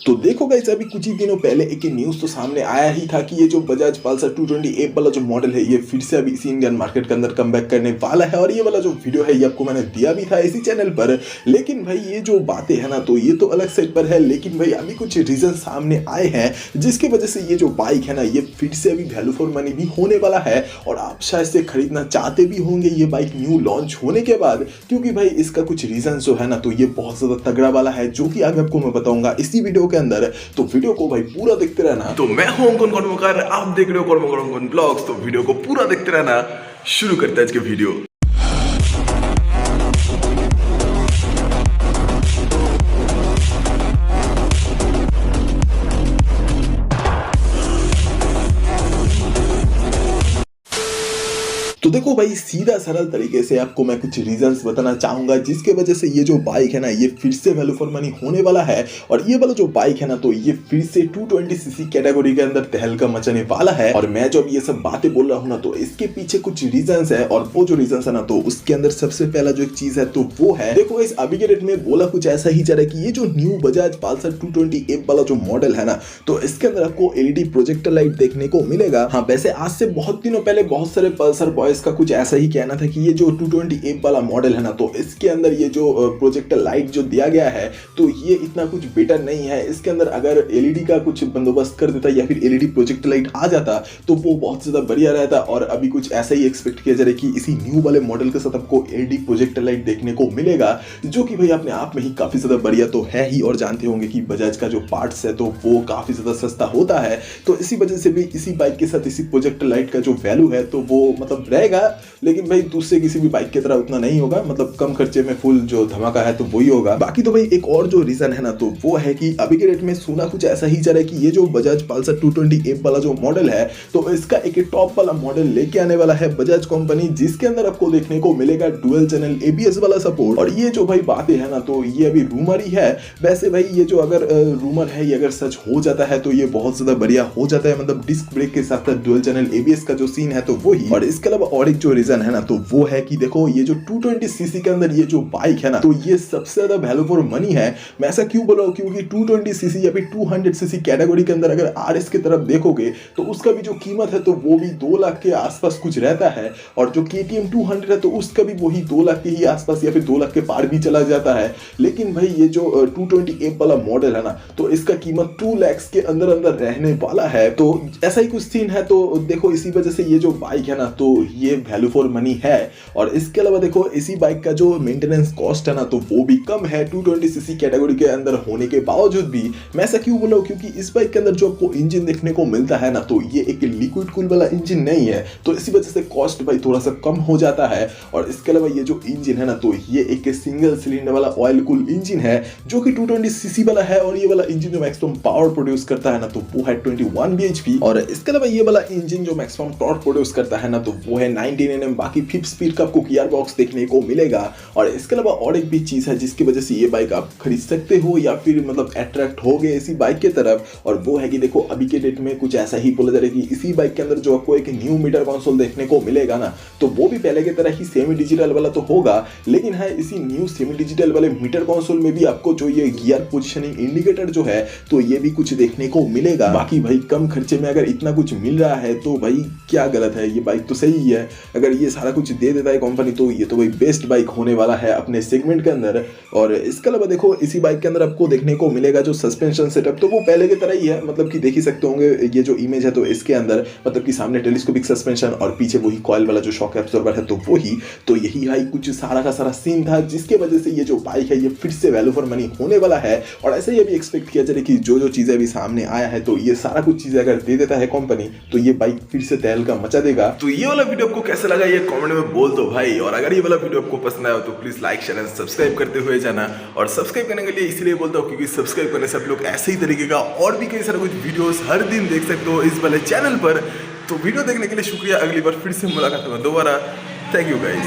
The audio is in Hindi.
तो देखो गाइस, अभी कुछ ही दिनों पहले एक न्यूज़ तो सामने आया ही था कि ये जो बजाज पल्सर 220 एफ वाला जो मॉडल है ये फिर से अभी इसी इंडियन मार्केट के अंदर कमबैक करने वाला है। और ये वाला जो वीडियो है ये आपको मैंने दिया भी था इसी चैनल पर। लेकिन भाई ये जो बातें है ना, तो ये तो अलग साइड पर है, लेकिन भाई अभी कुछ रीजन सामने आए हैं जिसकी वजह से ये जो बाइक है ना ये फिर से अभी वैल्यू फॉर मनी भी होने वाला है। और आप शायद से खरीदना चाहते भी होंगे ये बाइक न्यू लॉन्च होने के बाद, क्योंकि भाई इसका कुछ रीजन जो है ना तो ये बहुत ज्यादा तगड़ा वाला है, जो कि आगे आपको मैं बताऊंगा इसी वीडियो के अंदर। तो वीडियो को भाई पूरा देखते रहना। तो मैं हूं अंकुन कर्मकार, आप देख रहे हो कर्मकर ब्लॉग्स। तो वीडियो को पूरा देखते रहना। शुरू करते हैं आज के वीडियो। तो देखो भाई, सीधा सरल तरीके से आपको मैं कुछ रीजंस बताना चाहूंगा जिसके वजह से ये जो बाइक है ना ये फिर से वैल्यू फॉर मनी होने वाला है। और ये वाला जो बाइक है ना तो ये फिर से 220 सीसी कैटेगरी के अंदर तहलका मचाने वाला है। और मैं जो ये सब बातें बोल रहा हूँ ना तो इसके पीछे कुछ रीजंस है, और वो जो रीजंस है ना तो उसके अंदर सबसे पहला जो एक चीज है तो वो है, देखो इस अभी के डेट में बोला कुछ ऐसा ही जा रहा है कि ये जो न्यू बजाज पल्सर 220 एफ वाला जो मॉडल है ना तो इसके अंदर आपको एलईडी प्रोजेक्टर लाइट देखने को मिलेगा। हाँ, वैसे आज से बहुत दिनों पहले बहुत सारे पल्सर बॉयज का कुछ ऐसा ही कहना था कि ये जो 220 एफ वाला मॉडल है ना तो इसके अंदर ये जो प्रोजेक्टर लाइट जो दिया गया है तो ये इतना कुछ बेटर नहीं है। इसके अंदर अगर एलईडी का कुछ बंदोबस्त कर देता या फिर एलईडी प्रोजेक्टर लाइट आ जाता तो वो बहुत ज्यादा बढ़िया रहता। और अभी कुछ ऐसा ही एक्सपेक्ट किया जा रहा है कि इसी न्यू वाले मॉडल के साथ आपको एलईडी प्रोजेक्टर लाइट देखने को मिलेगा, जो कि भाई अपने आप में ही काफी ज्यादा बढ़िया तो है ही। और जानते होंगे कि बजाज का जो पार्ट्स है तो वो काफी ज्यादा सस्ता होता है, तो इसी वजह से भी इसी बाइक के साथ इसी प्रोजेक्टर लाइट का जो वैल्यू है तो वो मतलब रहेगा, लेकिन भाई दूसरे किसी भी बाइक की तरह उतना नहीं होगा। मतलब कम खर्चे में फुल जो धमाका है तो वही होगा। बाकी तो भाई एक और जो रीजन है ना तो वो है कि अभी के रेट में सुना कुछ ऐसा ही चल रहा है कि ये जो बजाज पल्सर 220 एफ वाला जो मॉडल है तो इसका एक टॉप वाला मॉडल लेके आने वाला है बजाज कंपनी, जिसके अंदर आपको देखने को मिलेगा डुअल चैनल एबीएस वाला सपोर्ट। और ये जो भाई बातें है ना तो ये अभी रूमर ही है। वैसे भाई ये जो अगर रूमर है ये अगर सच हो जाता है तो ये बहुत ज्यादा बढ़िया हो जाता है। मतलब डिस्क ब्रेक के साथ डुअल चैनल एबीएस का जो सीन है तो वो ही। और इसके अलावा और एक जो रीजन है ना तो वो है कि देखो ये जो 220 सीसी के अंदर ये जो बाइक है ना तो ये सबसे ज्यादा वैल्यू फॉर मनी है। मैं ऐसा क्यों बोल रहा हूँ, क्योंकि 220 सीसी या फिर 200 सीसी कैटेगरी के अंदर अगर आरएस की तरफ देखोगे तो उसका भी जो कीमत है तो वो भी 2 लाख के आसपास कुछ रहता है। और जो KTM 200 है तो उसका भी वही 2 लाख के ही आसपास या फिर 2 लाख के पार भी चला जाता है। लेकिन भाई ये जो 220 एफ वाला मॉडल है ना तो इसका कीमत 2 लाख के अंदर अंदर रहने वाला है। तो ऐसा ही कुछ सीन है। तो देखो इसी वजह से ये जो बाइक है ना तो ये वैल्यू फॉर मनी है। और इसके अलावा देखो इसी बाइक का जो मेंटेनेंस कॉस्ट है ना तो वो भी कम है 220 सीसी कैटेगरी के अंदर होने के बावजूद भी। मैं ऐसा क्यों बोल रहा हूं, क्योंकि इस बाइक के अंदर जो आपको इंजन देखने को मिलता है ना तो ये एक लिक्विड कूल वाला इंजन नहीं है, तो इसी वजह से कॉस्ट भाई थोड़ा सा कम हो जाता है। और इसके अलावा ये जो इंजन है ना तो ये एक सिंगल सिलेंडर वाला ऑयल कूल इंजन है जो कि 220 सीसी वाला है। और ये वाला इंजन जो मैक्सिमम पावर प्रोड्यूस करता है ना तो वो है 21 bhp। और इसके अलावा ये वाला इंजन जो मैक्सिमम टॉर्क प्रोड्यूस करता है ना तो वो है 19 Nm। बाकी 5 स्पीड का आपको गियर बॉक्स देखने को मिलेगा। और इसके अलावा और एक भी चीज है जिसकी वजह से ये बाइक आप खरीद सकते हो या फिर मतलब अट्रैक्ट हो गए इसी बाइक की तरफ। और वो है कि देखो अभी के डेट में कुछ ऐसा ही बोला जा रहा है कि इसी बाइक के अंदर जो आपको एक न्यू मीटर कंसोल देखने को मिलेगा ना तो वो भी पहले की तरह ही सेमी डिजिटल वाला तो होगा, लेकिन है इसी न्यू सेमी डिजिटल वाले मीटर कंसोल में भी आपको जो ये गियर पोजिशनिंग इंडिकेटर जो है तो ये भी कुछ देखने को मिलेगा। बाकी भाई कम खर्चे में अगर इतना कुछ मिल रहा है तो भाई क्या गलत है, ये बाइक तो सही ही है। अगर ये सारा कुछ दे देता है कंपनी तो ये तो भाई बेस्ट बाइक होने वाला है अपने सेगमेंट के अंदर। और इसके अलावा देखो इसी बाइक के अंदर आपको देखने को मिलेगा जो सस्पेंशन सेटअप तो वो पहले की तरह ही है। मतलब कि देख ही सकते होंगे ये जो इमेज है तो इसके अंदर मतलब कि सामने टेलीस्कोपिक सस्पेंशन और पीछे वही कॉइल वाला जो शॉक एब्जॉर्बर है तो वही। तो यही है कुछ सारा का सारा सीन था जिसके वजह से ये जो बाइक है ये फिर से वैल्यू फॉर मनी होने वाला है। और ऐसे ही अभी एक्सपेक्ट किया जा रहा है कि जो जो चीजें अभी सामने आया है तो ये सारा कुछ चीजें अगर दे देता है कंपनी तो ये बाइक फिर से तहलका मचा देगा। तो ये वाला वीडियो आपको कैसा लगा ये कमेंट में बोल दो भाई। और अगर ये वाला वीडियो आपको पसंद आया तो please like share and subscribe करते हुए जाना। और सब्सक्राइब करने के लिए इसलिए बोलता हूँ क्योंकि सब्सक्राइब करने से आप लोग ऐसे ही तरीके का और भी कई सारे कुछ वीडियोस हर दिन देख सकते हो इस वाले चैनल पर। तो वीडियो देखने के लिए शुक्रिया। अगली बार फिर से मुलाकात होगा दोबारा। Thank you guys.